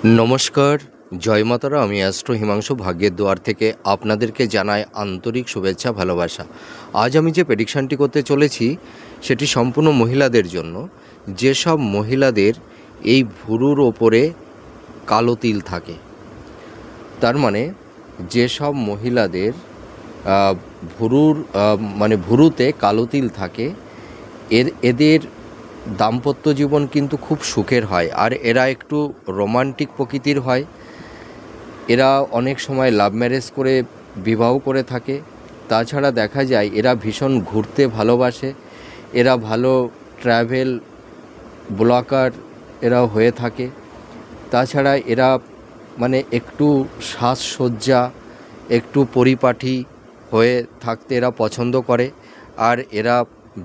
নমস্কার, জয় মাতারা। আমি অ্যাস্ট্রো হিমাংশু ভাগ্যের দুয়ার থেকে আপনাদেরকে জানাই আন্তরিক শুভেচ্ছা, ভালোবাসা। আজ আমি যে প্রেডিকশানটি করতে চলেছি সেটি সম্পূর্ণ মহিলাদের জন্য। যেসব মহিলাদের এই ভুরুর ওপরে কালো তিল থাকে, তার মানে যেসব মহিলাদের ভুরুতে কালো তিল থাকে, এদের দাম্পত্য জীবন কিন্তু খুব সুখের হয়, আর এরা একটু রোমান্টিক প্রকৃতির হয়। এরা অনেক সময় লাভ ম্যারেজ করে বিবাহ করে থাকে। তাছাড়া দেখা যায় এরা ভীষণ ঘুরতে ভালোবাসে, এরা ভালো ট্র্যাভেল ব্লগার এরাও হয়ে থাকে। তাছাড়া এরা একটু সাজসজ্জা, একটু পরিপাটি হয়ে থাকতে এরা পছন্দ করে, আর এরা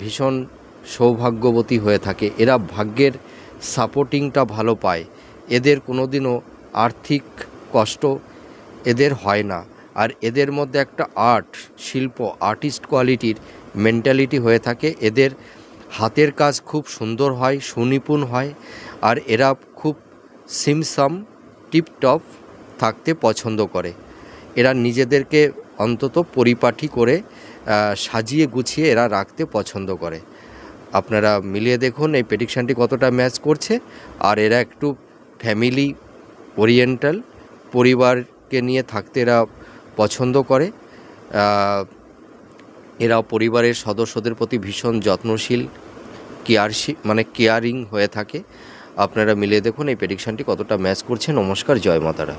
ভীষণ সৌভাগ্যবতী হয়ে থাকে। এরা ভাগ্যের সাপোর্টিংটা ভালো পায়। এদের কোনোদিনও আর্থিক কষ্ট এদের হয় না, আর এদের মধ্যে একটা আর্টিস্ট কোয়ালিটির মেন্টালিটি হয়ে থাকে। এদের হাতের কাজ খুব সুন্দর হয়, সুনিপুণ হয়, আর এরা খুব সিমসাম টিপটপ থাকতে পছন্দ করে। এরা নিজেদেরকে অন্তত পরিপাটি করে সাজিয়ে গুছিয়ে এরা রাখতে পছন্দ করে। আপনারা মিলিয়ে দেখুন এই প্রেডিকশানটি কতটা ম্যাচ করছে। আর এরা একটু ফ্যামিলি ওরিয়েন্টাল, পরিবারকে নিয়ে থাকতে এরা পছন্দ করে। এরা পরিবারের সদস্যদের প্রতি ভীষণ যত্নশীল, কেয়ারিং হয়ে থাকে। আপনারা মিলিয়ে দেখুন এই প্রেডিকশানটি কতটা ম্যাচ করছে। নমস্কার, জয় মাতারা।